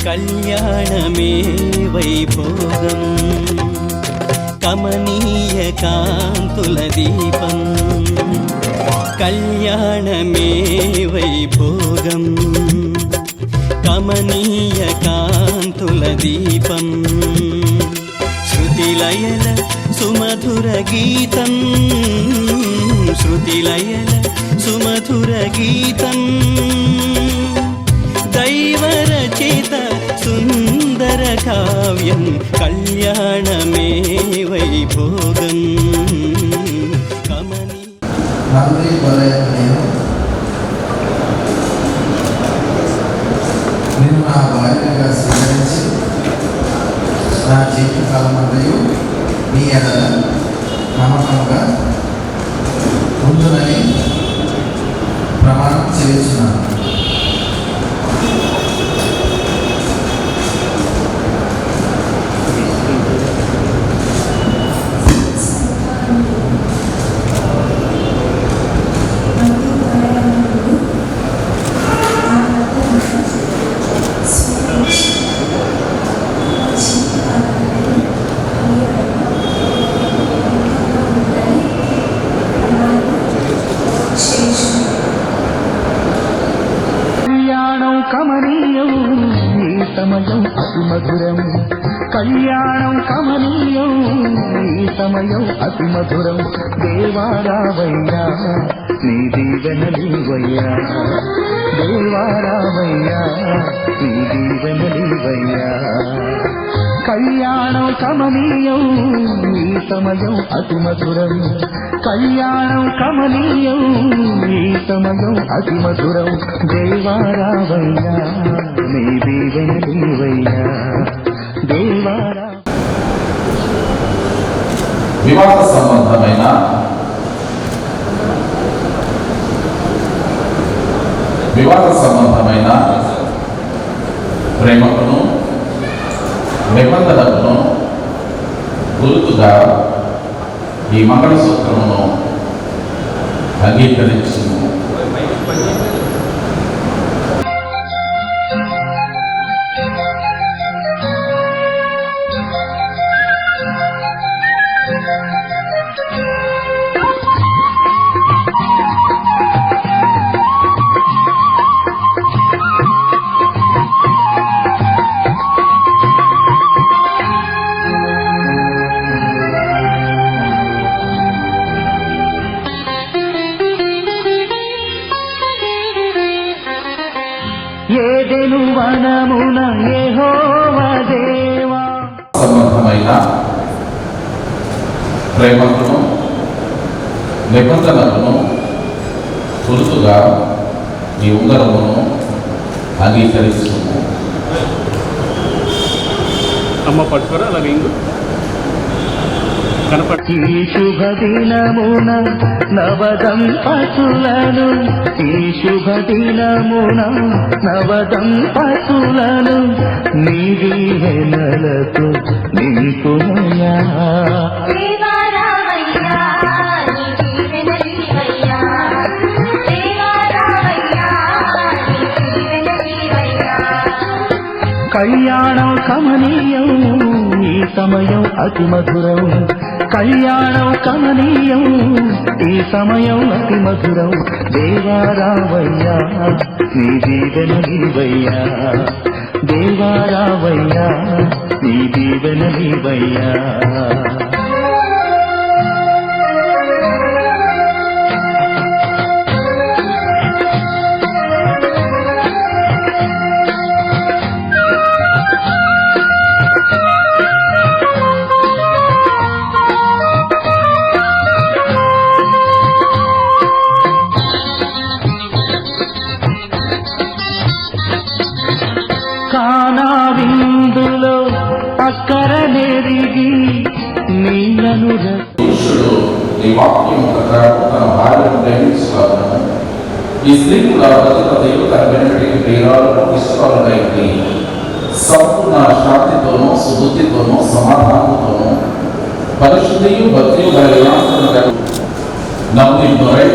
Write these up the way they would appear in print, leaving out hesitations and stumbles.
కళ్యాణమే వైభోగం కమనీయ కాంతుల దీపం కళ్యాణమే వైభోగం కమనీయ కాంతుల దీపం శృతిలయల సుమధుర గీతం శృతిలయల సుమధుర గీతం దైవరచిత సుందర కావ్యం కళ్యాణమే వైభోగం కమని నేను నా భార్యగా స్వీకరించి నా జీవితకాలం అంతయు నీ ఎడల నమ్మకంగా ఉండునని ప్రమాణం చేస్తున్నాను. కమనీయం ఈ సమయం అతి మధురం కళ్యాణం కమనీయం ఈ సమయం అతి మధురం దేవారావయ్యా నీ దీవెనలీవయ్యా దేవారావయ్యా నీ దీవెనలీవయ్యా కళ్యాణం కమనీయం ఈ సమయం అతి మధురం కళ్యాణం కమనీయం ఈ సమయం అతి మధురం దేవారావయ్యా నీ దీవెనలీవయ్యా దేవారా. వివాహ సంబంధమైన ప్రేమకును నిబంధనకును గుర్తుగా ఈ మంగళసూత్రమును అంగీకరించును. ఏదెను వనమున యెహోవా దేవా సంబంధమైన ప్రేమకును నిబంధనకును గుర్తుగా ఈ ఉంగరమును అంగీకరిస్తున్నాము. అమ్మ పట్టుకోరా అలా రింగు కనపడి ఈ శుభ దినమున నవదంపతులను ఈ శుభ దినమున నవదంపతులను నీ దీవెనలతో నింపునయా కళ్యాణం కమనీయం ఈ సమయం అతి మధురం కళ్యాణం కమనీయం ఈ సమయం అతి మధురం దేవారావయ్యా నీ దీవెనలీవయ్యా దేవారావయ్యా నీ దీవెనలీవయ్యా. కానా విందులో అక్కర నెరిగి నీళ్ళను పురుషుడు ఈ వాక్యం ప్రకారం తన భార్యను ప్రేమించుకోవాలను ఈ స్త్రీ కూడా పతిపతియు తన వెనుకటికి ప్రియురాలను ఇష్టపరులైంది సంపూర్ణ శాంతితోనూ సుబుద్ధితోనూ సమాధానంతోనూ పరిశుద్ధియు భక్తియు గల నమ్మిందొరై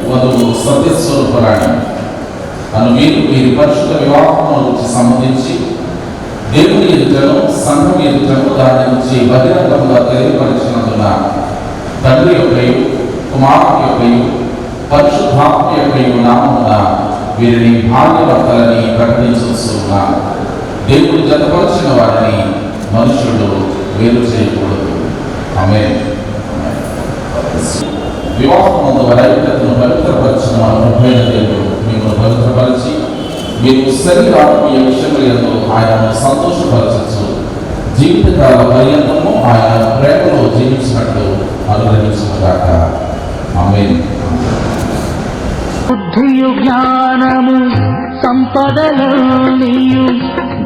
వధువు సత్యస్వరూపురాణి అను మీరు వీరి పరిశుద్ధ వివాహమును సంబంధించి దేవుని ఎదుటను సంఘం ఎదుటను దాని నుంచి బహిరంగంగా తెలియపరిచినందున తండ్రి యొక్కయు కుమారుని యొక్కయు పరిశుద్ధాత్మ యొక్కయు నామమున వీరిని భార్యాభర్తలని ప్రకటించుతున్నాను. దేవుడు జతపరిచిన వారిని మనుషులు వేరు చేయకూడదు. ఆమేన్. వివాహమందు ఐక్యతను పవిత్రపరిచిన మన ప్రభువైన దేవుడు మిమ్మల్ని పవిత్రపరిచి మీరు శరీరాత్మీయ విషయములందు ఆయనను సంతోషపరచచ్చు జీవితకాల పర్యంతము ఆయన ప్రేమలో జీవించినట్లు అనుగ్రహించుగాక. ఆమేన్. బుద్ధియు జ్ఞానము సంపదలు నీయు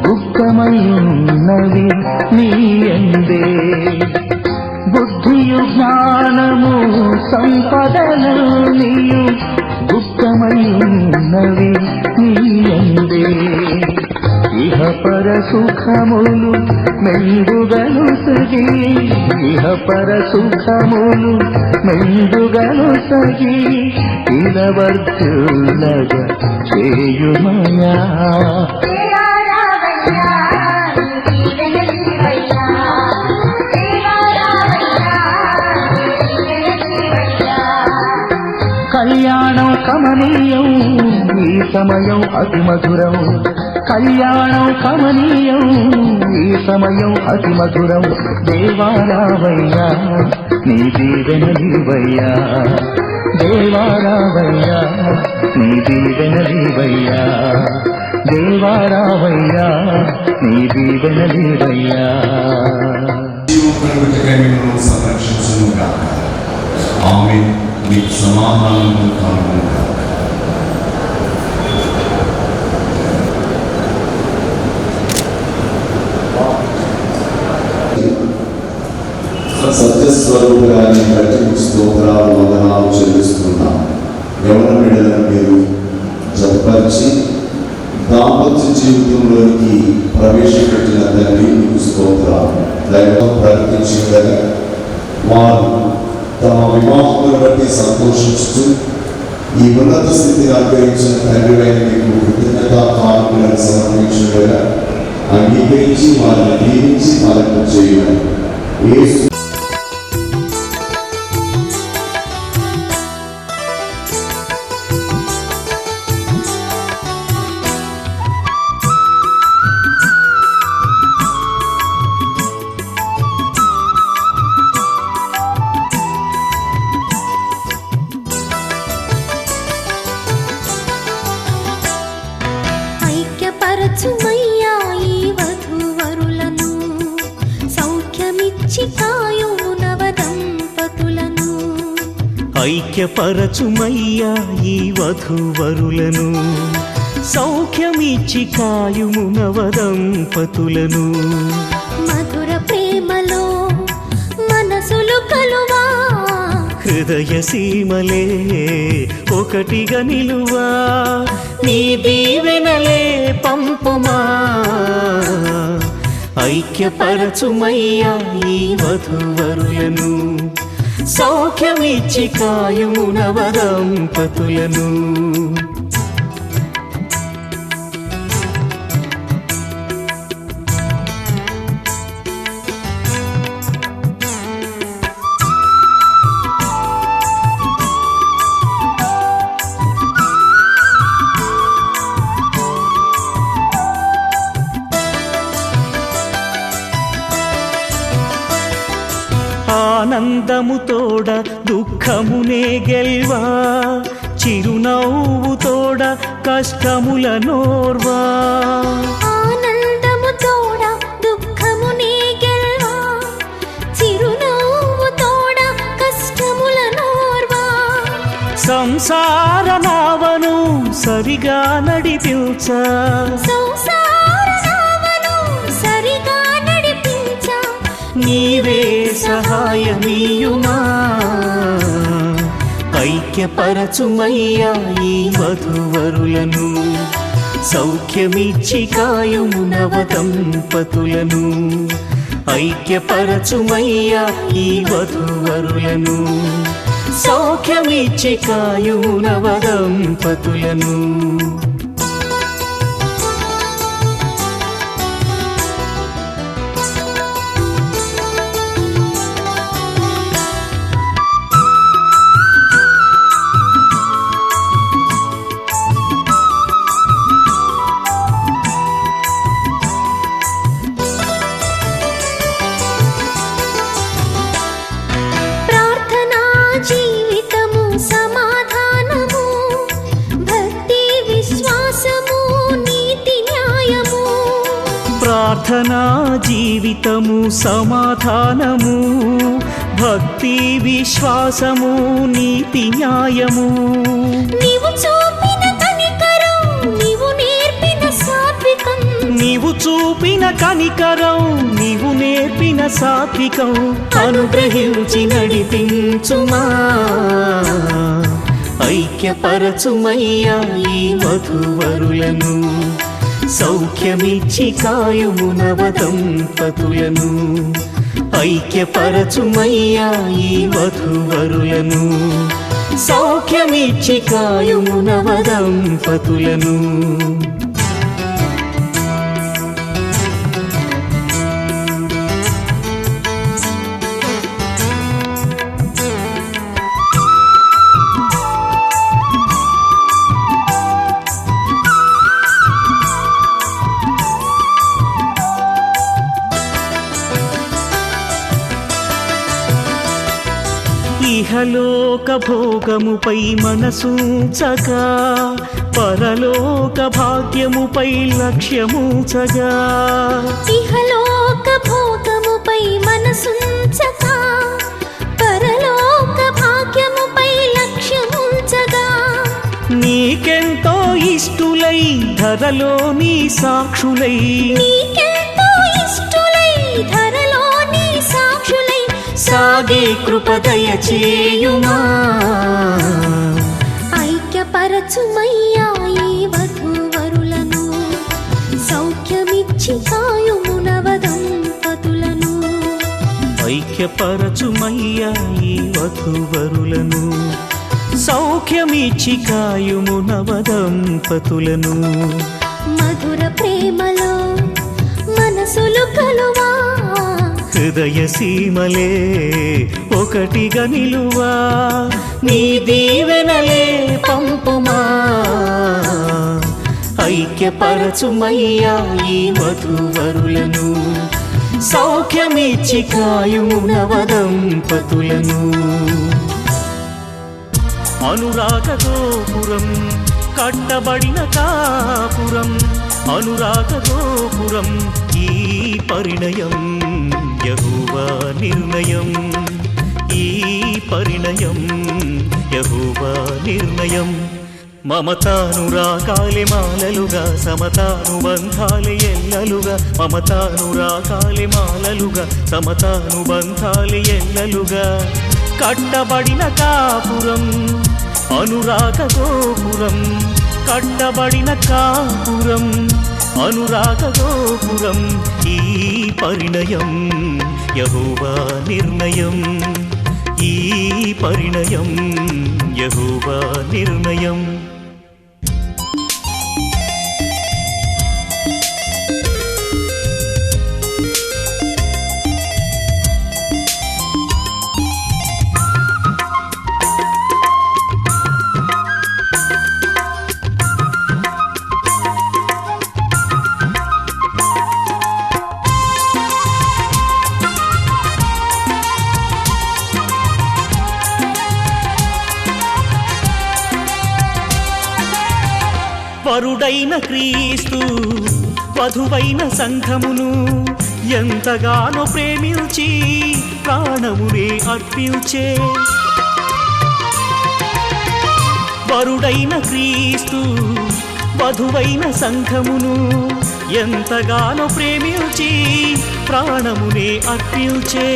గుప్తమయున్నవి నీ యందే. బుద్ధియు జ్ఞానము సంపదలు నీయు గుప్తమయున్నవి నీ యందే. ఇహ పర సుఖములు మెండుగను సగి, ఇహ పర సుఖములు మెండుగను సగి ఇలవర్తులగా చేయుమయా. కళ్యాణం కమనీయం ఈ సమయం అతి మధురం. కళ్యాణం కమనీయం ఈ సమయం అతి మధురం. దేవారావయ్యా నీ దీవెనలివయ్యా, దేవారావయ్యా నీ దీవెనలివయ్యా, దేవారావయ్యా నీ దీవెనలివయ్యా. జీవమును సంరక్షించునుగాక. ఆమేన్. మీకు సమాధానము కలుగునుగాక. సత్యస్వరూపురాన్ని బట్టి స్తోత్రాలు వందనాలు చెల్లిస్తున్నాం. యవన బిడ్డలను మీరు జతపరిచి దాంపత్య జీవితంలోకి ప్రవేశపెట్టిన తండ్రి మీకు స్తోత్రాలు. దైవం ప్రకటించిందని వారు తమ వివాహమును బట్టి సంతోషిస్తూ ఈ ఉన్నత స్థితిని అనుగ్రహించిన తండ్రి అయిన మీకు కృతజ్ఞతా కానుకలను సమర్పించగా అంగీకరించి వారిని దీవించి పాలన చేయాలి. ఐక్యపరచుమయ్యా ఈ వధూవరులను, సౌఖ్యమిచ్చి కాయుము నవదంపతులను. ఐక్యపరచుమయ్యా ఈ వధూవరులను, సౌఖ్యమిచ్చి కాయుము నవదంపతులను. మధుర ప్రేమలో మనసులు కలువా, హృదయ సీమలే ఒకటిగా నిలువా. నీ దీవెనలే పంపుమా. ఐక్యపరచుమయ్యా ఈ వధూవరులను, సౌఖ్యమిచ్చి కాయుము నవదంపతులను. ఆనందము తోడ దుఃఖమునే గెల్వా, చిరునవ్వు తోడ కష్టముల నోర్వా. ఆనందము తోడ దుఃఖమునే గెల్వా, చిరునవ్వు తోడ కష్టముల నోర్వా. సంసార నావను సరిగా నడిపించా, నీవే సహాయమీయుమా. ఐక్యపరచుమయ్యా ఈ వధూవరులను, సౌఖ్యమిచ్చి కాయుము నవదంపతులను. ఐక్యపరచుమయ్యా ఈ వధూవరులను, సౌఖ్యమిచ్చి కాయుము నవదంపతులను. ప్రార్థనా జీవితము సమాధానము, భక్తి విశ్వాసము నీతి న్యాయము. నీవు చూపిన కనికరం, నీవు నేర్పిన సాత్వికం, నీవు చూపిన కనికరం, నీవు నేర్పిన సాత్వికం అనుగ్రహించి నడిపించుమా. ఐక్యపరచుమయ్యా ఈ వధూవరులను, సౌఖ్యమిచ్చి కాయుము నవదంపతులను. ఐక్యపరచుమయ్యా ఈ వధూవరులను, సౌఖ్యమిచ్చి కాయుము నవదంపతులను. ఇహలోక భోగముపై మనసుంచగా, పరలోక భాగ్యముపై లక్ష్యముంచగా. ఇహలోక భోగముపై మనసుంచగా, పరలోక భాగ్యముపై లక్ష్యముంచగా. నీకెంతో ఇష్టులై ధరలో నీ సాక్షులై, నీకెంతో ఇష్టులై ధరలో నీ సాక్షులై సాగే కృపదయ చేయుమా. ఐక్యపరచుమయ్యా ఈ వధూవరులను, సౌఖ్యమిచ్చి కాయుము నవదంపతులను. ఐక్యపరచుమయ్యా ఈ వధూవరులను, సౌఖ్యమిచ్చి కాయుము నవదంపతులను. మధుర ప్రేమలో మనసులు కలువా, హృదయ సీమలే ఒకటిగా నిలువా. నీ దీవెనలే పంపుమా. ఐక్యపరచుమయ్యా ఈ వధూవరులను, సౌఖ్యమిచ్చి కాయుము నవదంపతులను. అనురాగ గోపురం కట్టబడిన కాపురం, అనురాగ గోపురం ఈ పరిణయం యెహోవా నిర్ణయం. ఈ పరిణయం యెహోవా నిర్ణయం. మమతానురాగాలే మాలలుగా, సమతానుబంధాలే ఎల్లలుగా. మమతానురాగాలే మాలలుగా, సమతానుబంధాలే ఎల్లలుగా. కట్టబడిన కాపురం అనురాగ గోపురం, కట్టబడిన కాపురం అనురాగ గోపురం ఈ పరిణయం యెహోవా నిర్ణయం. ఈ పరిణయం యెహోవా నిర్ణయం. వరుడైన క్రీస్తు వధువైన సంఘమును ఎంతగానో ప్రేమించి ప్రాణమునే అర్పించే. వరుడైన క్రీస్తు వధువైన సంఘమును ఎంతగానో ప్రేమించి ప్రాణమునే అర్పించే.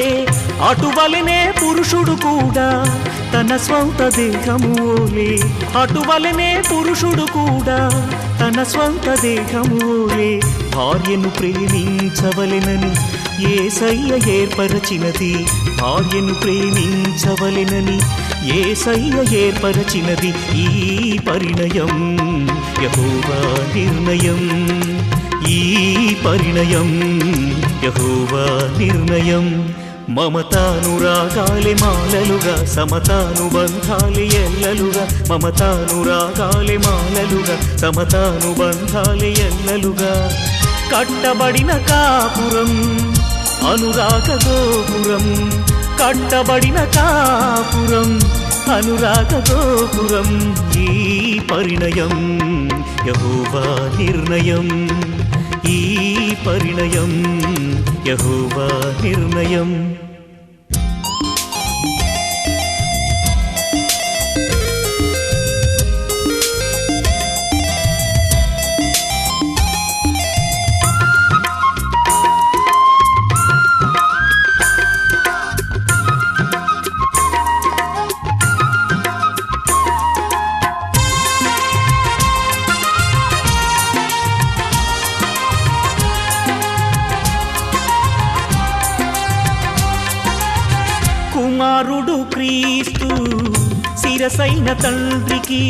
అటువలనే పురుషుడు కూడా తన స్వంత దేహము ఓలే. అటువలనే పురుషుడు కూడా తన స్వంత దేహము ఓలే. భార్యను ప్రేమించవలెనని యేసయ్య ఏర్పరచినది. భార్యను ప్రేమించవలెనని యేసయ్య ఏర్పరచినది. ఈ పరిణయం యెహోవా నిర్ణయం. ఈ పరిణయం యెహోవా నిర్ణయం. మమతానురాగాలే మాలలుగా, సమతానుబంధాలే ఎల్లలుగా. మమతానురాగాలే మాలలుగా, సమతానుబంధాలే ఎల్లలుగా. కట్టబడిన కాపురం అనురాగ గోపురం, కట్టబడిన కాపురం అనురాగ గోపురం ఈ పరిణయం యెహోవా నిర్ణయం. ఈ పరిణయం యెహోవా నిర్ణయం. కుమారుడు క్రీస్తు శిరసైన తండ్రికి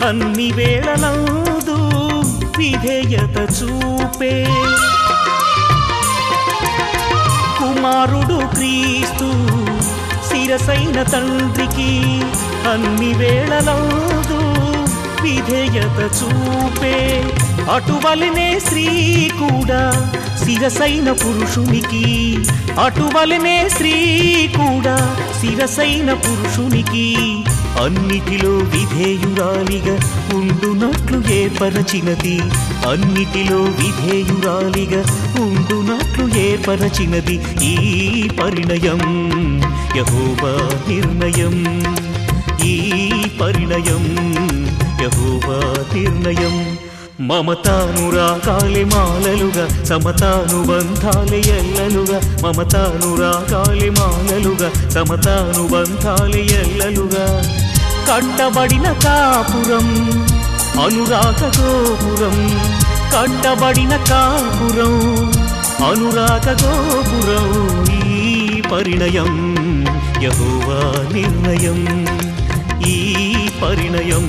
అన్ని వేళలందు విధేయత చూపే. కుమారుడు క్రీస్తు శిరసైన తండ్రికి అన్ని వేళలందు విధేయత చూపే. అటువలనే స్త్రీ కూడా శిరసైన పురుషునికి, అటువలనే స్త్రీ కూడా శిరసైన పురుషునికి అన్నిటిలో విధేయురాలిగా ఉండునట్లు ఏర్పరచినది. అన్నిటిలో విధేయురాలిగా ఉండునట్లు ఏర్పరచినది ఈ పరిణయం యెహోవా నిర్ణయం. ఈ పరిణయం యెహోవా నిర్ణయం. మమతానురాగాలే మాలలుగా, సమతానుబంధాలే ఎల్లలుగా. మమతానురాగాలే మాలలుగా, సమతానుబంధాలే ఎల్లలుగా. కట్టబడిన కాపురం అనురాగ గోపురం, కట్టబడిన కాపురం అనురాగ గోపురం. ఈ పరిణయం యెహోవా నిర్ణయం. ఈ పరిణయం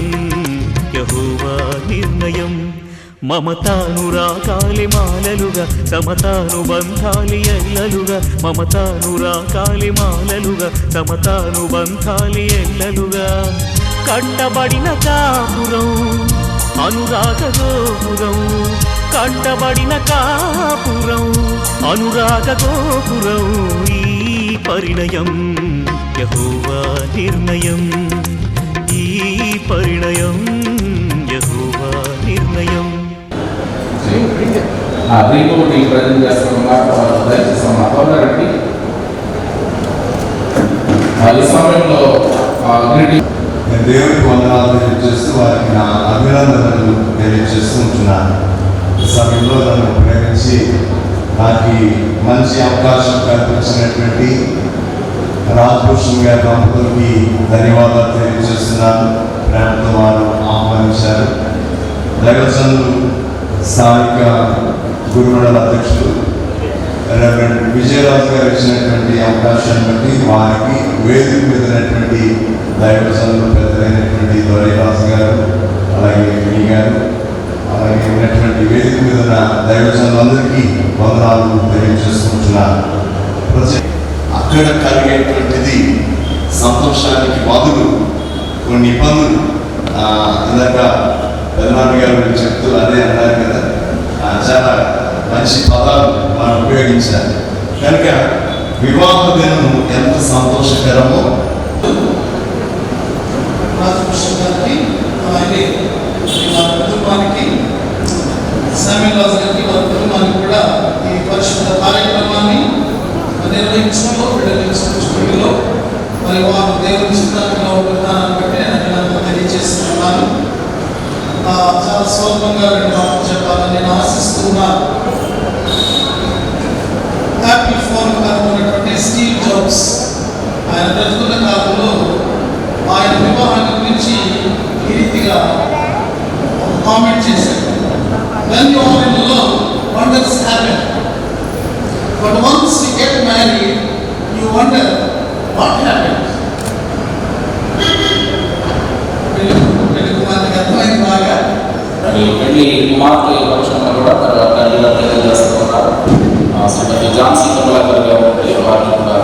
యెహోవా నిర్ణయం. మమతానురాగాలే మాలలుగా, సమతానుబంధాలే ఎల్లలుగా. మమతానురాగాలే మాలలుగా, సమతానుబంధాలే ఎల్లలుగా. కట్టబడిన కాపురం అనురాగ గోపురం, కట్టబడిన కాపురం అనురాగ గోపురం. ఈ పరిణయం యెహోవా నిర్ణయం. ఈ పరిణయం యెహోవా నిర్ణయం. రీపోర్ట్ ప్రజెంట్ చేస్తున్నారు. దయచేసి మాట్లాడారండి. ఈ సమయంలో నేను దేవుడికి వందనాలు తెలియజేస్తూ వారికి నా అభినందనలు తెలియజేస్తూ ఉంటున్నాను. ఈ సమయంలో నన్ను ప్రేమించి నాకు మంచి అవకాశం కల్పించినటువంటి రాజభూషణ్ గారి దంపతులకి ధన్యవాదాలు తెలియజేస్తున్నాను. ప్రేమతో వారు ఆహ్వానించారు. దైవజనులు స్థానిక గురుమండల అధ్యక్షులు రెవరెండ్ విజయరాజు గారు ఇచ్చినటువంటి అవకాశాన్ని బట్టి వారికి వేదిక మీద ఉన్నటువంటి దైవజనులు పెద్దలైనటువంటి దొరైరాజు గారు, అలాగే మీ గారు, అలాగే ఉన్నటువంటి వేదిక మీద ఉన్న దైవజనులందరికీ వందనాలు తెలియజేసుకుంటున్నాను. అక్కడ కలిగేటువంటిది సంతోషానికి బదులు కొన్ని ఇబ్బందులు ఇందాక పెద్దనాన్న గారు చెప్తూ అదే అన్నారు కదా, చాలా మంచి పదాలు మనం ఉపయోగించాలి. కనుక వివాహ దినం ఎంత సంతోషకరమో అలాగే వారి కుటుంబానికి, శామ్యూల్ రాజు గారికి, వారి కుటుంబానికి కూడా ఈ పరిశుద్ధ కార్యక్రమాన్ని నిర్వహించడంలో, బిడ్డలో మరి వారు దేవుని చిత్రంలో విధానాన్ని బట్టి నేను తెలియజేస్తున్నాను. చాలా స్వల్పంగా రెండు మాటలు చెప్పాలని నేను ఆశిస్తున్నాను. యాపిల్ ఫోన్ కనుగొన్నటువంటి స్టీవ్ జాబ్స్ ఆయన బ్రతుకున్న కాలంలో ఆయన వివాహాన్ని గురించి ఈ రీతిగా కామెంట్ చేశారు. When you are in love, wonders happen. But once you get married, you wonder what happened. అర్థమైంది బాగా. పెళ్లి కుమార్తె పక్షంగా కూడా తర్వాత తెలియజేస్తున్నారు. శ్రీమతి ఝాన్సీ కమలాకర్ గారు వారిని కూడా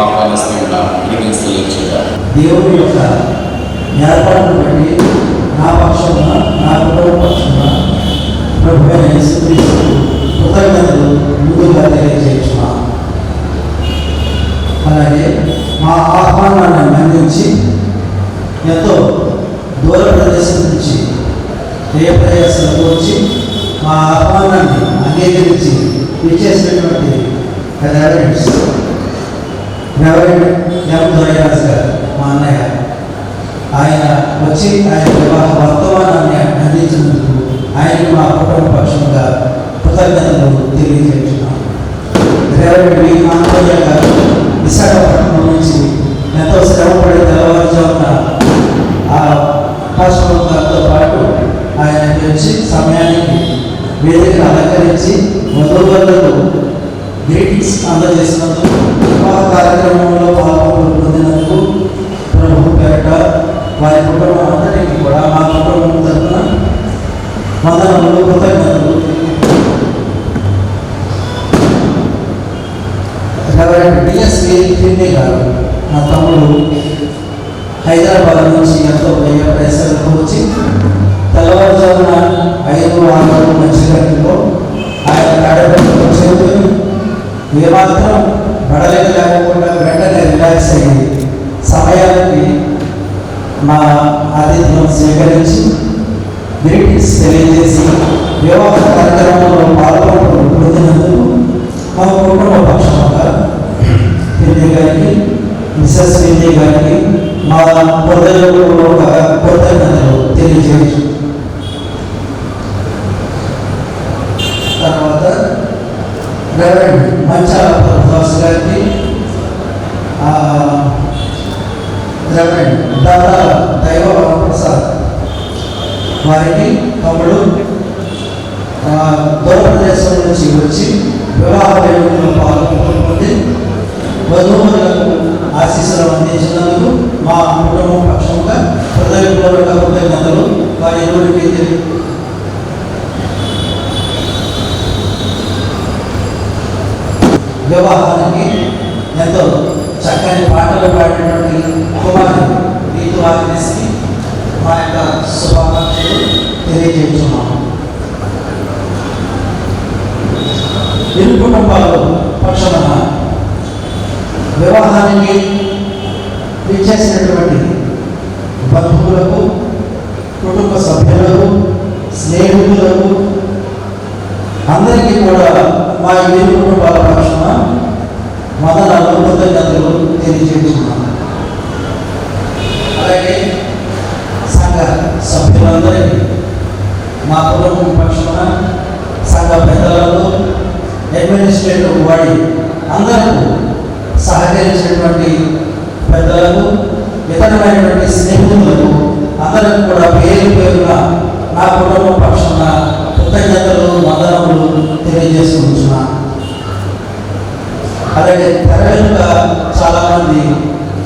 ఆహ్వానిస్తూ ఉన్నారు. గ్రీటింగ్స్ తెలియజేయాలి. దేవుని యొక్క ఏర్పాటును బట్టి నా పక్షమున, నా కుటుంబ పక్షమున ప్రభువైన యేసుక్రీస్తు కృతజ్ఞతలు ముందుగా తెలియజేస్తున్నాను. అలాగే మా ఆహ్వానాన్ని మన్నించి ఎంతో దూర ప్రదేశం నుంచి ఏ ప్రయాసాలకు వచ్చి మా ఆహ్వానాన్ని అంగీకరించి ఇచ్చేసినటువంటి రెవరెండ్ ఎం దొరరాజు గారు మా అన్నయ్య, ఆయన వచ్చి ఆయన వివాహ వర్తమానాన్ని అందించినందుకు ఆయనకు మా కుటుంబ పక్షంగా కృతజ్ఞతలు తెలియజేస్తున్నాం. రెవరెండ్ వి ఆంజనేయ గారు విశాఖపట్నం నుంచి ఎంతో శ్రమపడి తెల్లవారుజామున ఆ పాస్టర్ గారితో పాటు ఆయన వచ్చి సమయానికి వేదిక అలంకరించి వధూవరులకు గ్రీటింగ్స్ అందజేసినందుకు, వివాహ కార్యక్రమంలో పాల్గొంటున్నందుకు ప్రభు పేరట వారి కుటుంబం అందరికీ కూడా మా కుటుంబం తరఫున వందనములు, కృతజ్ఞతలు. రెవరెండ్ డిఎస్వి ఫిన్ని గారు మా తమ్ముడు హైదరాబాద్ నుంచి ఎంతో వ్యయ ప్రయాసాలకు వచ్చి తెల్లవారుజామున 5-6 మధ్యలో ఆయన కార్యక్రమంలో చేరుకొని ఏమాత్రం బడలేక లేకుండా వెంటనే రిలాక్స్ అయ్యి సమయానికి మా ఆతిథ్యం స్వీకరించి గ్రీటింగ్స్ తెలియజేసి వివాహ కార్యక్రమంలో పాల్గొనందుకు మా కుటుంబ పక్షంగా హిందీ గారికి, మిస్సెస్ హిందీ గారికి మా హృదయపూర్వక కృతజ్ఞతలు తెలియజేయచ్చు. తర్వాత రెవరెండ్ మంచాల దాస్ గారికి, రెవరెండ్ దాదా దైవ ప్రసాద్ వారికి తమ్ముడు దూర ప్రదేశం నుంచి వచ్చి వివాహ వేడుకల్లో పాల్గొంటుంది వధూవరులకు ఆశీస్సులు అందించినందుకు మా కుటుంబం పక్షంగా హృదయపూర్వక కృతజ్ఞతలు వారి ఇరువురికి వివాహానికి ఎంతో చక్కని పాటలు పాడినటువంటి కుమారి రీతు ఆగ్నేస్కి మా యొక్క శుభాకాంక్షలు తెలియజేస్తున్నాము. ఇరు కుటుంబాల పక్షాన వివాహానికి విచ్చేసినటువంటి బంధువులకు, కుటుంబ సభ్యులకు, స్నేహితులకు అందరికీ కూడా మా ఇరు కుటుంబాల పక్షాన వందనాలు, కృతజ్ఞతలు తెలియజేస్తున్నాను. అలాగే సంఘ సభ్యులందరికీ మా కుటుంబం పక్షాన సంఘ పెద్దలకు, అడ్మినిస్ట్రేటివ్ బాడీ అందరూ సహకరించినటువంటి పెద్దలకు, ఇతరమైనటువంటి స్నేహితులకు అందరికి కూడా పేరు పేరున నా కుటుంబ పక్షాన కృతజ్ఞతలు, వందనములు తెలియజేసుకుంటున్నాను. అలాగే తెరవేలుగా చాలామంది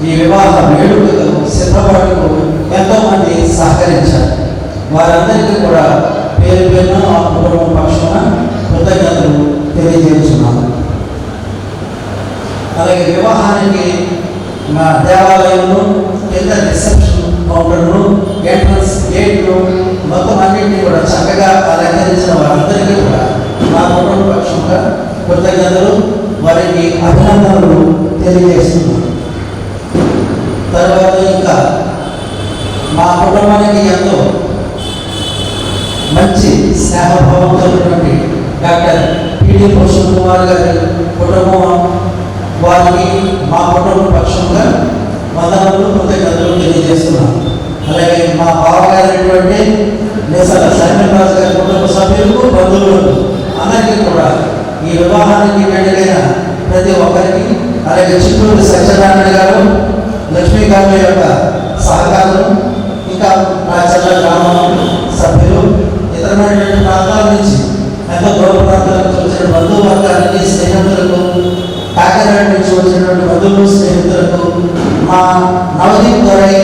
ఈ వివాహ వేడుకలు సిద్ధపడకు ఎంతోమంది సహకరించారు. వారందరికీ కూడా పేరు పేరున మా కుటుంబం పక్షాన కృతజ్ఞతలు తెలియజేస్తున్నాను. అలాగే వివాహానికి మా దేవాలయంలో కింద రిసెప్షన్ కౌంటర్లు, ఎంట్రన్స్ గేట్లు మొత్తం అన్నింటినీ కూడా చక్కగా అలంకరించిన వారందరికీ కూడా మా కుటుంబ పక్షంగా కృతజ్ఞతలు, వారికి అభినందనలు తెలియజేస్తున్నాను. తర్వాత ఇంకా మా కుటుంబానికి ఎంతో మంచి స్నేహభావంతో ఉన్నటువంటి డాక్టర్ పిడి భూషణ్ కుమార్ గారి కుటుంబం వారికి మా కుటుంబ పక్షంగా వందనములు, కృతజ్ఞతలు తెలియజేస్తున్నాం. అలాగే మా బావగారైనటువంటి నేసల సైమన్ గారి కుటుంబ సభ్యులకు, బంధువులకు అందరికీ కూడా ఈ వివాహానికి వేడుకైన ప్రతి ఒక్కరికి, అలాగే చిత్తూరు సత్యనారాయణ గారు, లక్ష్మీకాంత యొక్క సహకారం, ఇంకా నా చెల్ల గ్రామం సభ్యులు, ఇతరమైనటువంటి ప్రాంతాల నుంచి ఎంతో దూర ప్రాంతాల నుంచి వచ్చిన బంధువర్గానికి, స్నేహితులకు, కాకినాడ నుంచి వచ్చినటువంటి బంధువులు, స్నేహితులకు, మా నవదీప్ దొరై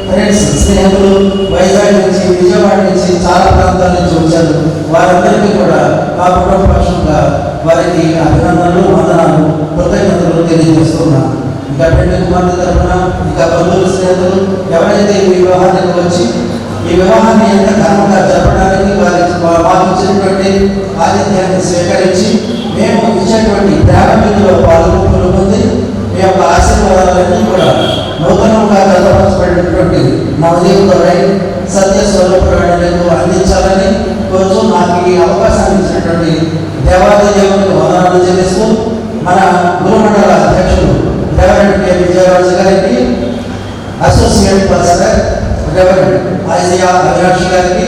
ఫ్రెండ్స్ స్నేహితులు వైజాగ్ నుంచి, విజయవాడ నుంచి, చాలా ప్రాంతాల నుంచి వచ్చారు. వారందరికీ కూడా మా కుటుంబ పక్షంగా వారికి అభినందనలు, వందనాలు, కృతజ్ఞతలు తెలియజేస్తున్నాను. ఇంకా పెళ్లి కుమార్తె తరఫున ఇంకా బంధువులు, స్నేహితులు ఎవరైతే ఈ వివాహానికి వచ్చి ఈ వివాహాన్ని ఎంత ఘనంగా జరపడానికి మాకు ఇచ్చినటువంటి ఆతిథ్యాన్ని స్వీకరించి మేము ఇచ్చేటువంటి ప్రేమలో పాల్గొంది మీ యొక్క ఆశీర్వాదాలన్నీ కూడా నూతనంగా గతపరచబడినటువంటి నవదీప్ దొరై సత్య స్వరూపురాయణకు అందించాలని కోరుతూ నాకు ఈ అవకాశం వందనాలు చెల్లిస్తూ మన గురుమండల అధ్యక్షులు రెవరెండ్ కె విజయరాజు గారికి, associate pastor reverend Isaiah Avinash గారికి,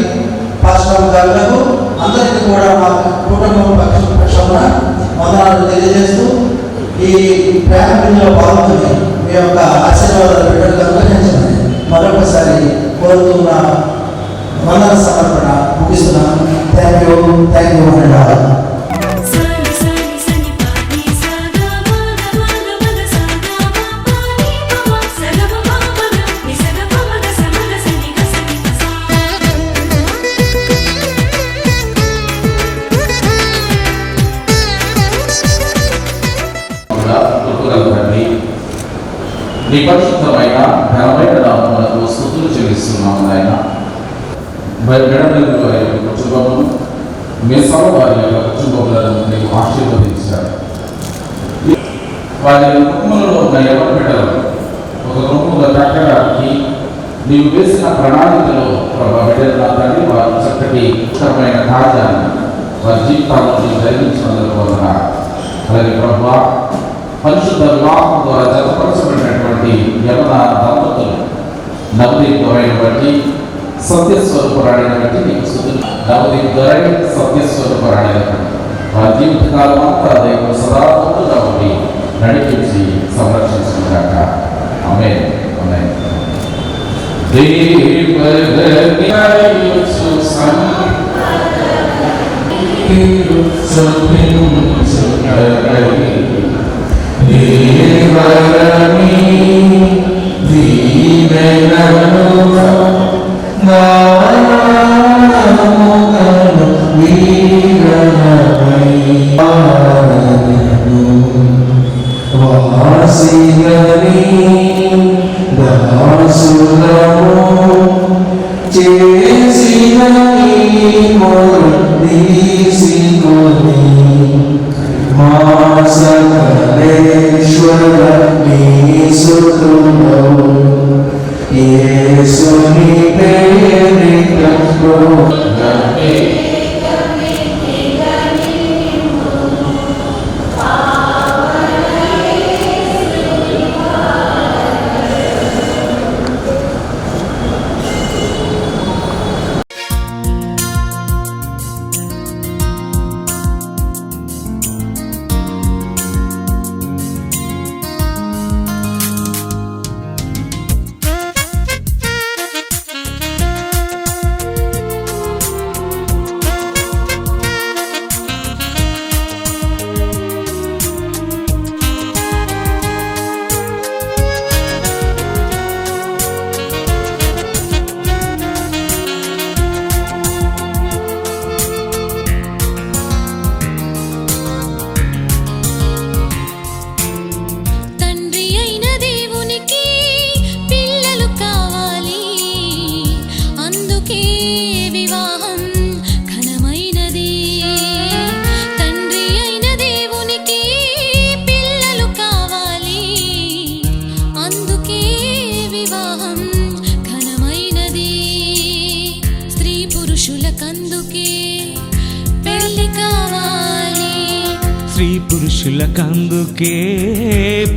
పాస్టర్ గారులకు అందరికీ కూడా మా కుటుంబం పక్షాన వందనాలు తెలియజేస్తూ ఈ ప్రేమలో పాల్గొని మీ యొక్క ఆశీర్వాదాలు బిడ్డలకు అనుగ్రహించమని మరొకసారి కోరుతున్న వందన సమర్పణ ముగిస్తున్నాను. Thank you and all. నీ పరిశుద్ధమైన ఘనమైన నామమునకు స్తుతులు చెల్లిస్తున్నాము నాయన. మెడలు వారి యొక్క కుటుంబమును, మీ సభ వారి యొక్క కుటుంబములను నీకు ఆశీర్వదించారు. వారి కుటుంబంలో ఉన్న ఎవరి బిడ్డలు ఒక గుంపుగా కట్టడానికి నీవు వేసిన ప్రణాళికలో బిడ్డలు నా తండ్రి వారి చక్కటి ఉత్తరమైన కార్యాన్ని వారి జీవితాల్లో నీవు జరిగించినందుకు వలన అలాగే ప్రభా పరిశుద్ధ వివాహం ద్వారా జతపరచబడినటువంటి యవన దంపతులు నవదీప్ దొరైన బట్టి సత్యస్వరూపురాడిని బట్టి నీకు స్తుతులు. నవదీప్ దొరై సత్యస్వరూపురాడిని బట్టి వారి జీవితకాలం అంతా దేవుడు సదా తోడుగా ఉండి నడిపించి సంరక్షించుగాక. ఆమేన్. ఆమేన్. స్త్రీ పురుషులకందుకే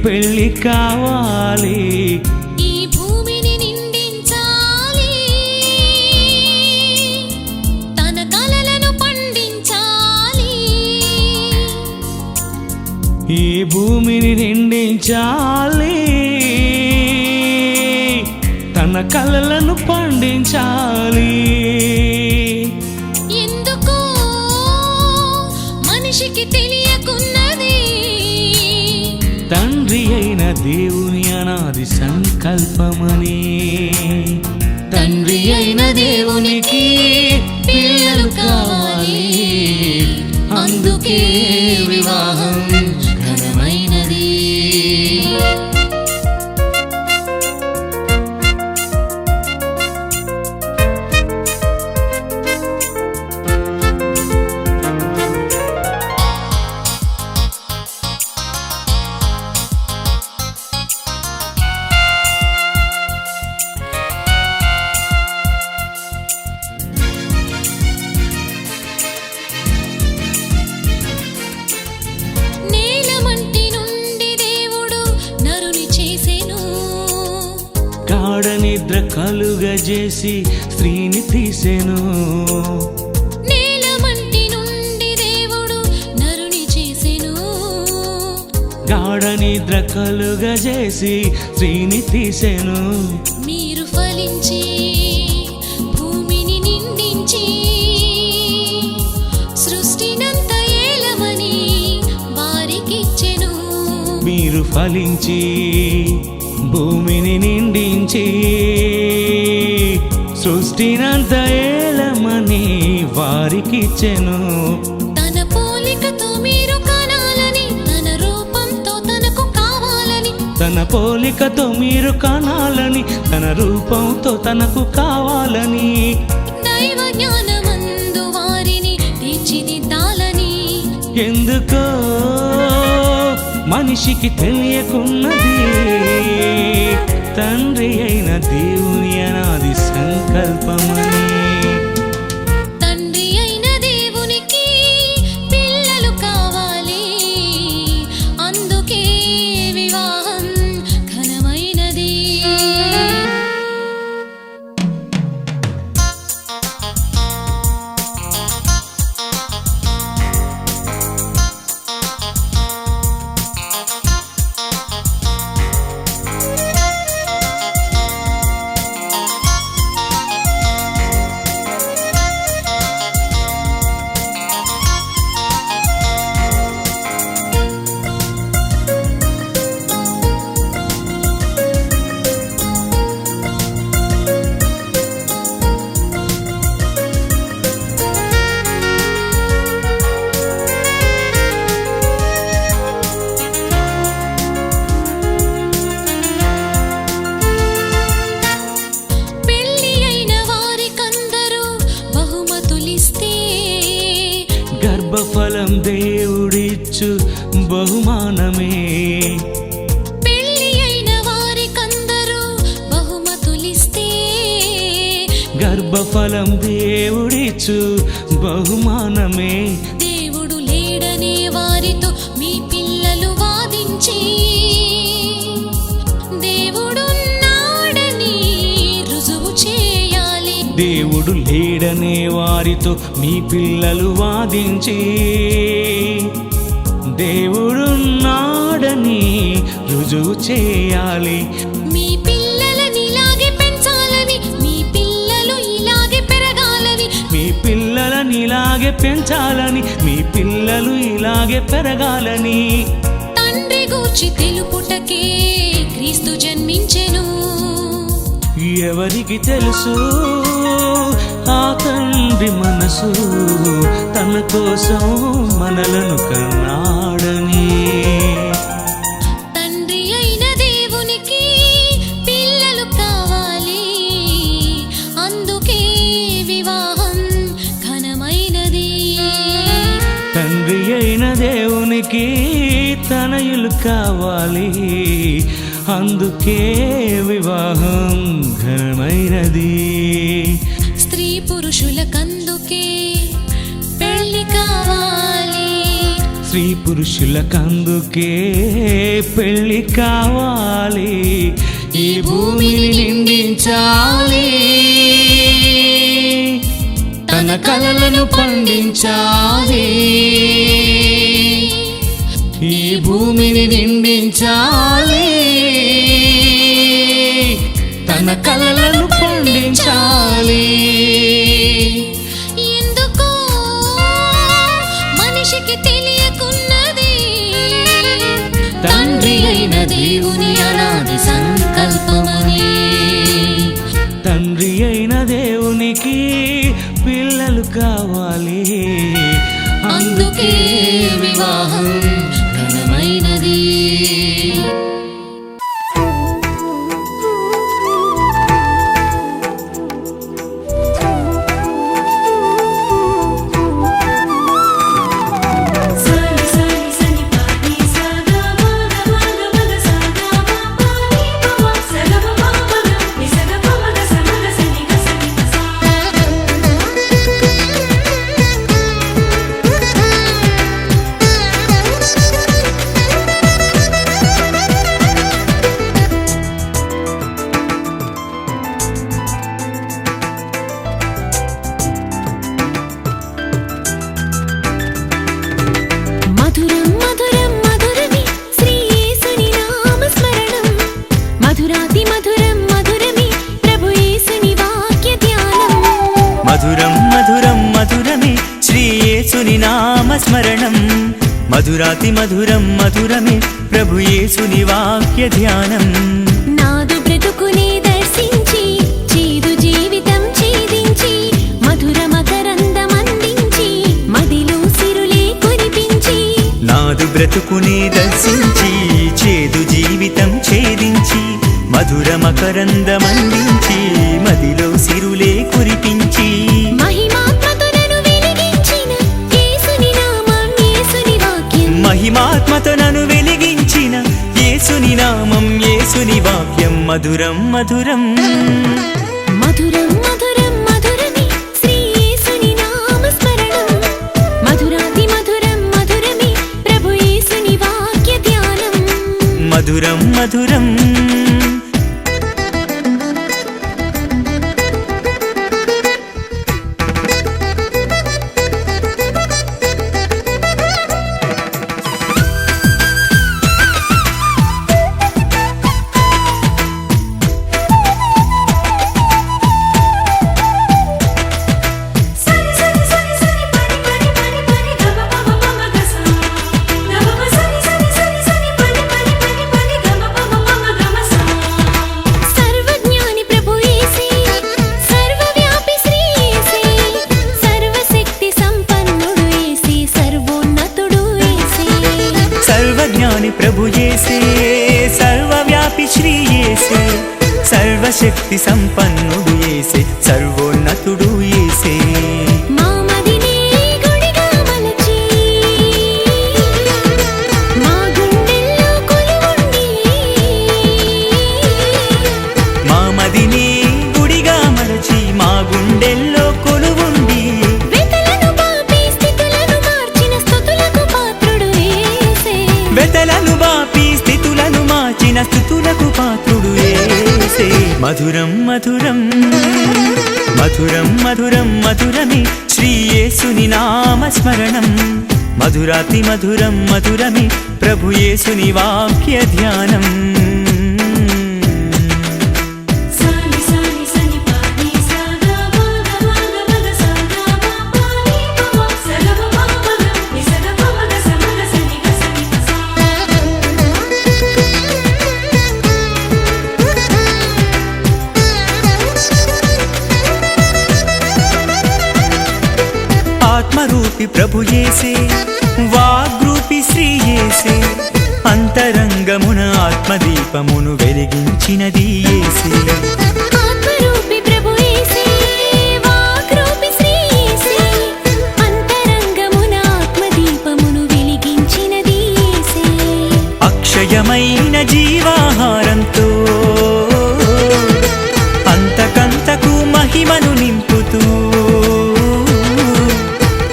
పెళ్లి కావాలి. ఈ భూమిని నిండించాలి, తన కలలను పండించాలి. ఈ భూమిని నిండించాలి, తన కలలను పండించాలి. ఎందుకో మనిషికి తెలియకున్నది, తండ్రి అయిన దేవుని అనాది సంకల్పమని. తండ్రి అయిన దేవునికి పిల్లలు కావాలి, అందుకే వివాహం ఘనమైనది. గాఢ నిద్ర కలుగజేసి స్త్రీని తీసెను. నేలమంటి నుండి దేవుడు నరుని చేసెను. గాఢ నిద్ర కలుగజేసి స్త్రీని తీసెను. మీరు ఫలించి భూమిని నిండించి సృష్టినంత ఏలమని వారికిచ్చెను. మీరు ఫలించి భూమిని నిండించి సృష్టినంత ఏలమని వారికిచ్చెను. తన పోలికతో మీరు కనాలని, తన రూపంతో తనకు కావాలని, తన పోలికతో మీరు కనాలని, తన రూపంతో తనకు కావాలని, దైవ జ్ఞానమందు వారిని తీర్చిదిద్దాలని. ఎందుకో మనిషికి తెలియకున్నది తండ్రి అయిన దేవుని అనాది సంకల్పమని. తండ్రి అయిన దేవునికి పిల్లలు కావాలి, అందుకే వివాహం ఘనమైనది. పెళ్లి అయిన వారికందరూ బహుమతులిస్తే గర్భఫలం దేవుడిచ్చు బహుమానమే. పెళ్లి అయిన వారికందరూ బహుమతులిస్తే గర్భఫలం దేవుడిచ్చు బహుమానమే. దేవుడు లేడనే వారితో మీ పిల్లలు వాదించి దేవుడున్నాడని రుజువు చేయాలి. దేవుడు లేడనే వారితో మీ పిల్లలు వాదించి దేవుడున్నాడని రుజువు చేయాలి. మీ పిల్లలని ఇలాగే పెంచాలని, మీ పిల్లలు ఇలాగే పెరగాలని, మీ పిల్లలని ఇలాగే పెంచాలని, మీ పిల్లలు ఇలాగే పెరగాలని. తండ్రి గూర్చి తెలుపుటకే క్రీస్తు జన్మించెను. ఎవరికి తెలుసు ఆ తండ్రి మనసు, తన కోసం మనలను కన్నాడని. తండ్రి అయిన దేవునికి పిల్లలు కావాలి, అందుకే వివాహం ఘనమైనది. తండ్రి అయిన దేవునికి తనయులు కావాలి, అందుకే వివాహం ఘనమైనది. స్త్రీ పురుషులకందుకే పెళ్లి కావాలి, స్త్రీ పురుషులకందుకే పెళ్లి కావాలి. ఈ భూమిని నిండించాలి, తన కలలను పండించాలి. ఈ భూమిని నిండించాలి, తన కలలను పండించాలి. ఎందుకో మనిషికి తెలియకున్నది తండ్రి అయిన దేవుని అనాది సంకల్పమని. తండ్రి అయిన దేవునికి పిల్లలు కావాలి, అందుకే వివాహం ఘనమైనది. మధురాతి మధురం మధురమే ప్రభు యేసుని వాక్య ధ్యానం. నాదు బ్రతుకుని దర్శించి చేదు జీవితం ఛేదించి మధుర మకరందమందించి మదిలో సిరులే కురిపించి. నాదు బ్రతుకుని దర్శించి చేదు జీవితం ఛేదించి మధుర మకరందమందించి మదిలో సిరులే కురిపించి. మహిమాత్మతో నన్ను వెలిగించిన యేసుని నామం యేసుని వాక్యం. మహిమాత్మతో నన్ను వెలిగించిన యేసుని నామం యేసుని వాక్యం. మధురం మధురం మధురం మధురం మధురమే శ్రీ యేసుని నామస్మరణం. మధురాతి మధురం మధురమే ప్రభు యేసుని వాక్య ధ్యానం. మధురం మధురం సని సని సని సని పని పని పని పని గమ పమ పమ గస. గమ సని సని సని సని పని పని పని పని గమ పమ పమ గమ స. సర్వజ్ఞాని ప్రభు యేసే సర్వవ్యాపి శ్రీ యేసే సర్వశక్తి సంపన్నుడు యేసే సర్వోన్నతుడు యేసే. సర్వజ్ఞాని ప్రభు యేసే సర్వవ్యాపి శ్రీ యేసే సర్వశక్తి సంపన్నుడు యేసే సర్వోన్నతుడు యేసే. మా మదినే గుడిగా మలచి మా గుండెల్లో కొలువుండి. మా మదిని గుడిగా మలచి మా గుండెల్లో కొలువుండి. వెతలను బాపి స్థితులను మార్చిన స్తుతులకు పాత్రుడు యేసే. వెతలను బాపి స్థితులను మార్చిన స్థుతులకు పాత్రుడు యేసే. మధురం మధురం మధురం మధురం మధురమే శ్రీ యేసుని నామస్మరణం. మధురాతి మధురం మధురమే ప్రభు యేసుని వాక్య ధ్యానం. సాని సాని సని పాని సాగా మాగా మాగా మగ సాగా పాని పమ సగమ పమ ని సగ పమ గ సమగ సని గ సని గ సా. ఆత్మరూపి ప్రభు యేసే వాగ్రూపి శ్రీ యేసే అంతరంగమున ఆత్మదీపమును వెలిగించినది యేసే. ఆత్మరూపి ప్రభు యేసే వాగ్రూపి శ్రీ యేసే అంతరంగమున ఆత్మదీపమును వెలిగించినది యేసే. అక్షయమైన జీవాహారంతో అంతకంతకు మహిమను నింపుతూ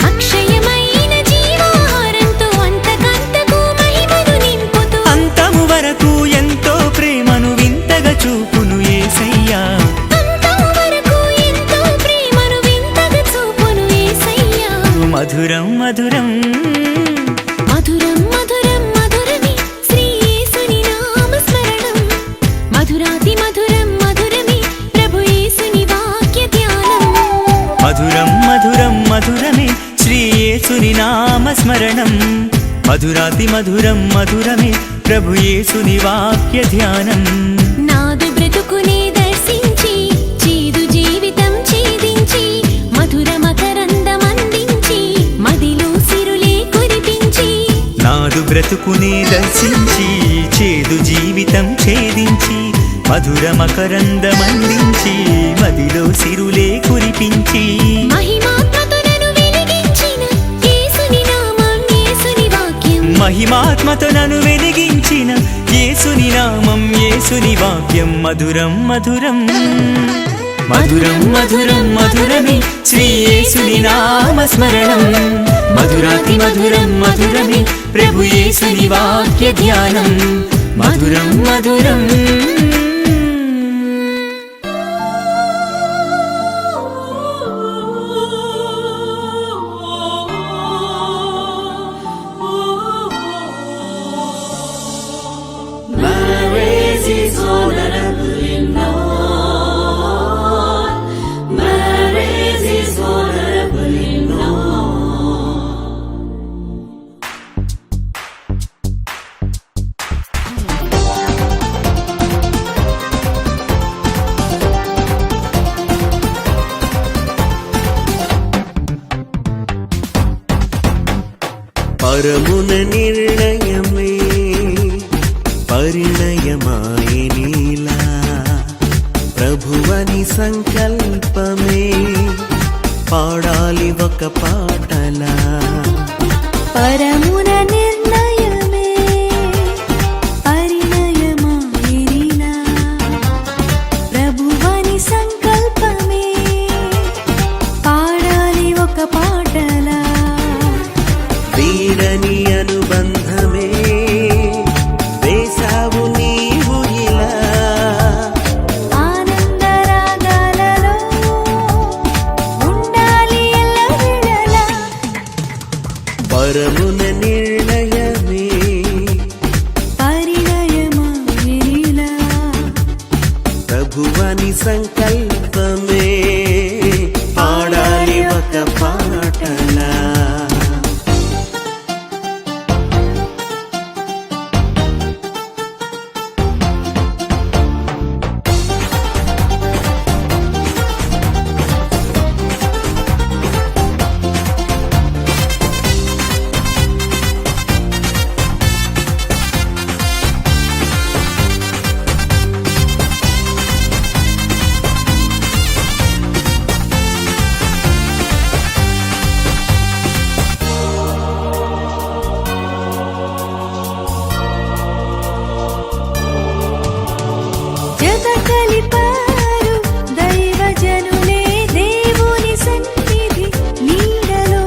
అక్షయమైన జీవాహారంతో అంతకంతకు మహిమను నింపుతూ అంతము వరకు ఎంతో ప్రేమను వింతగా చూపును యేసయ్యా. అంతం వరకు ఎంతో ప్రేమను వింతగా చూపును యేసయ్యా. మధురం మధురం మధురం మధురం మధురమే శ్రీ యేసుని నామస్మరణం. మధురాతి మధురం మధురమే ప్రభు యేసుని వాక్య ధ్యానం. మధురం మధురం మధురమే శ్రీ యేసుని నామస్మరణం. మధురాతి మధురం మధురమే ప్రభు యేసుని వాక్య ధ్యానం. నాదు బ్రతుకునే దర్శించి చేదు జీవితం ఛేదించి మధుర మకరందమందించి మదిలో సిరులే కురిపించి. నాదు బ్రతుకునే దర్శించి చేదు జీవితం ఛేదించి మధుర మకరందమందించి మదిలో సిరులే కురిపించి. మహిమాత్మతో నన్ను వెలిగించిన యేసుని నామం యేసుని వాక్యం. మహిమాత్మతో నన్ను వెలిగించిన యేసుని నామం యేసుని వాక్యం. మధురం మధురం మధురం మధురం మధురమే శ్రీ యేసుని నామస్మరణం. మధురాతి మధురం మధురమే ప్రభు యేసుని వాక్య ధ్యానం. మధురం మధురం సంకల్పమే పాడాలి ఒక పాటలా. జత కలిపారు దైవజనులే దేవుని సన్నిధి నీడలో.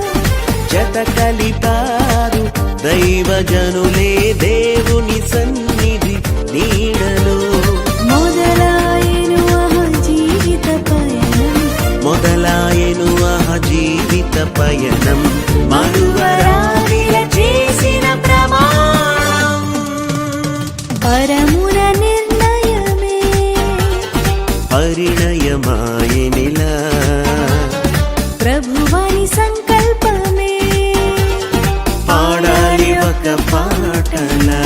జత కలిపారు దైవజనులే దేవుని సన్నిధి నీడలో. మొదలాయెను ఆహ జీవిత పయనం, మొదలాయెను ఆహ జీవిత పయనం, మరువరాలిల చేసిన ప్రమాణం. పరమున నిర్ణయమే పరిణయమాయనిలా. ప్రభువాని సంకల్పమే పాడాలి ఒక పాటలా.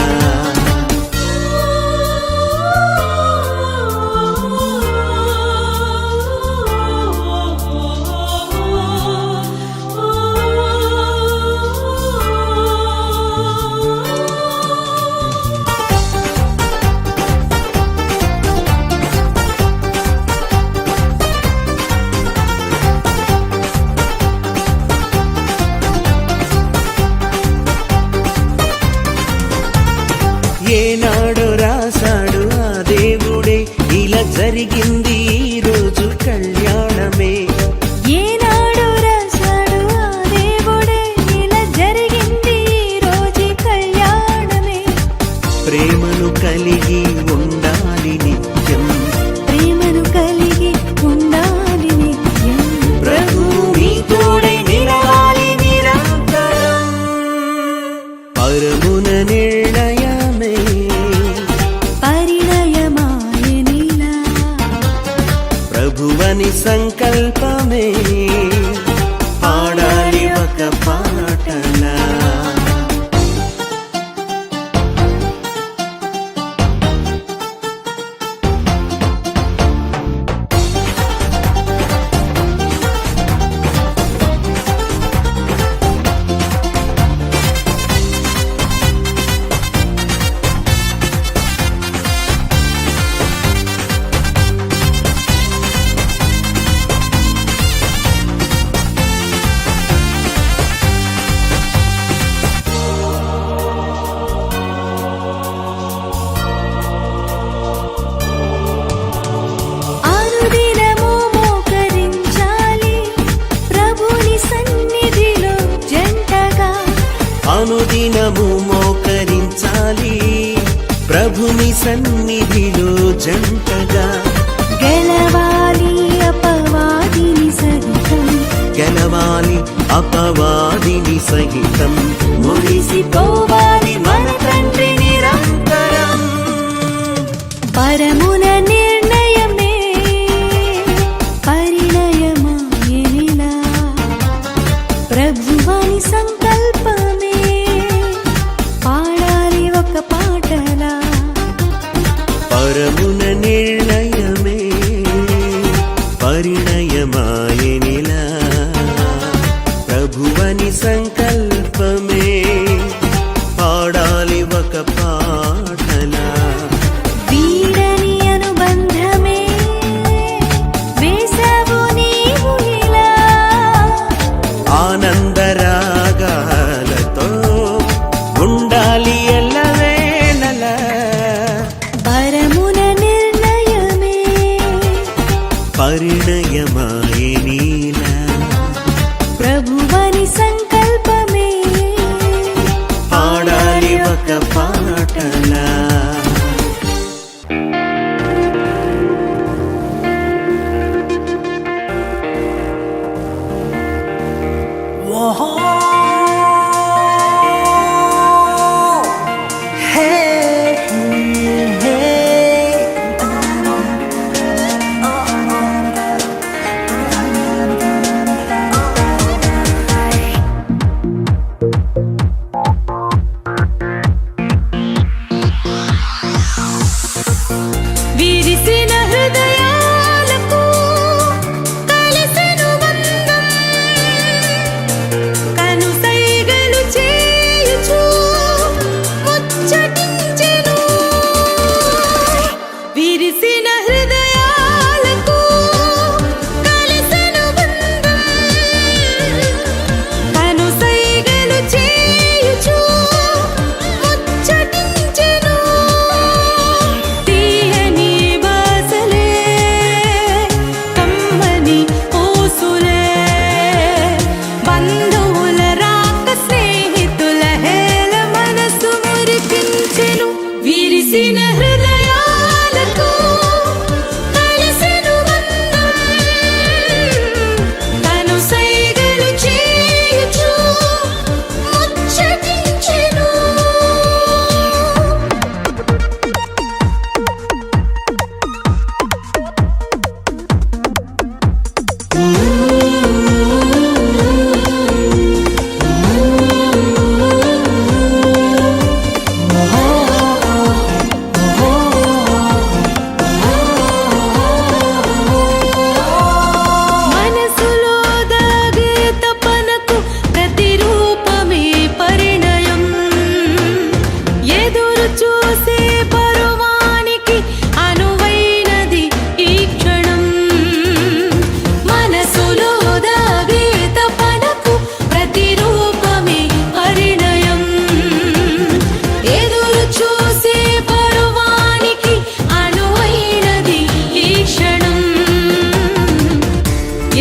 ఏనాడు రాశాడు ఆ దేవుడే ఇలా జరిగింది ఈ రోజు కళ్యాణమే. ఏనాడు రాశాడు ఆ దేవుడే ఇలా జరిగింది ఈ రోజు కళ్యాణమే. ప్రేమను కలిగి ఉండాలి నిత్యం, ప్రేమను కలిగి ఉండాలి నిత్యం. ప్రభు నీ తోడై నిలవాలి నిరంతరం. పరమున నిర్ణయమే పరిణయమాయనిలా. ప్రభువని సంకల్పమే పాడాలి ఒక పాటలా. అనుదినము మోకరించాలి ప్రభుని సన్నిధిలో జంటగా. అనుదినము మోకరించాలి ప్రభుని సన్నిధిలో జంటగా. గెలవాలి అపవాదిని సహితం, గెలవాలి అపవాదిని సహితం, మురిసిపోవాలి మన తండ్రి నిరంతరం. పరమున నిర్ణయమే పరిణయమాయనిలా. ప్రభువాని సంకల్పమే పాడాలి ఒక పాటలా. పరమున నిర్ణయమే పరిణయమాయనిలా. ప్రభువని సంకల్పమే పాడాలి ఒక పాటలా. వీడని అనుబంధమే వేసావు నీవు ఇలా. ఆనందరాగాలతో ఉండాలి ఎల్లవేళలా. పరమున నిర్ణయమే పరిణయమాయనిలా. ప్రభువాని సంకల్పమే పాడాలి ఒక పాటలా. విరిసిన హృదయాలకు కలిసెను బంధం తను సైగలు చేయుచు ముచ్చటించెను మనసులో దాగే తపనకు ప్రతిరూపమే పరిణయం ఎదురు చూసే పరువానికి అనువైనది ఈ క్షణం మనసులో దాగే తపనకు ప్రతిరూపమే పరిణయం ఎదురు చూసే పరువానికి అనువైనది ఈ క్షణం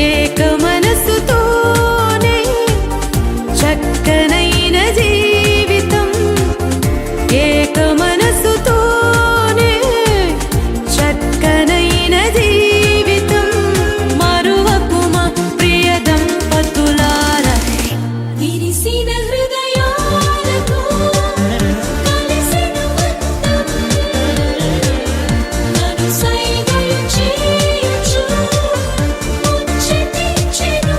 ఏక మనసుతోనే చక్కనైన జీవితం ఏక మనసుతోనే చక్కనైన జీవితం మరువకుమా ప్రియ దంపతులారా విరిసిన హృదయాలకు కలిసెను బంధం తను సైగలు చేయుచు ముచ్చటించెను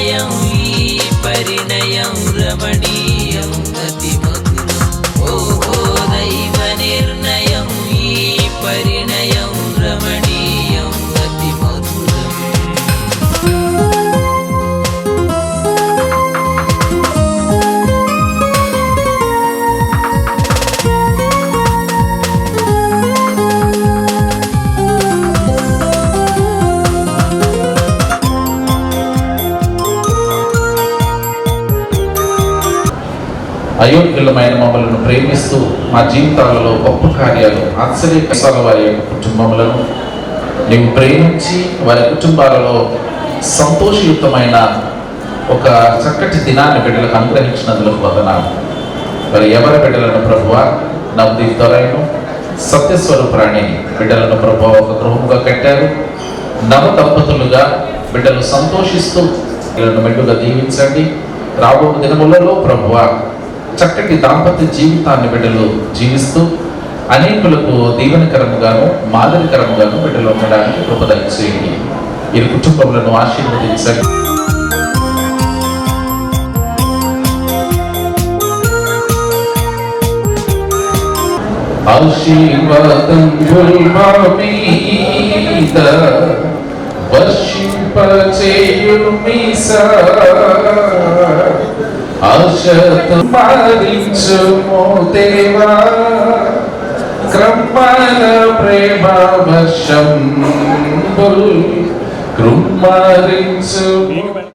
నిర్ణయం ఈ పరిణయం రమణీయం అతి మధురం ఓహో దైవ నిర్ణయం ఈ పరిణయం రమణీయం అతి మధురం అయోగ్యులమైన మమ్మల్ని ప్రేమిస్తూ మా జీవితాలలో గొప్ప కార్యాలు ఆశ్చర్యకసాల వారి యొక్క కుటుంబములను నీవు ప్రేమించి వారి కుటుంబాలలో సంతోషయుక్తమైన ఒక చక్కటి దినాన్ని బిడ్డలకు అనుగ్రహించినందుకు వందనాలు. మరి ఎవరి బిడ్డలను ప్రభువా నవదీప్ దొరైను సత్యస్వరూపురాణి బిడ్డలను ప్రభువా ఒక గృహముగా కట్టారు. నవ దంపతులుగా బిడ్డలు సంతోషిస్తూ వీళ్ళను మెండుగా దీవించండి. రాబో దినములలో ప్రభువా చక్కటి దాంపత్య జీవితాన్ని బిడ్డలు జీవిస్తూ అనేకులకు దీవెనకరముగాను మాదిరికరముగాను బిడ్డలు ఉండడానికి కృప దయచేయండి. ఈ కుటుంబములను ఆశీర్వదించండి. ఆశీర్వాదం మీద వర్షింపచేయుమిసా ఆశతో మరించుము దేవా క్రమణ ప్రేమ వర్షం కృమ్మరించు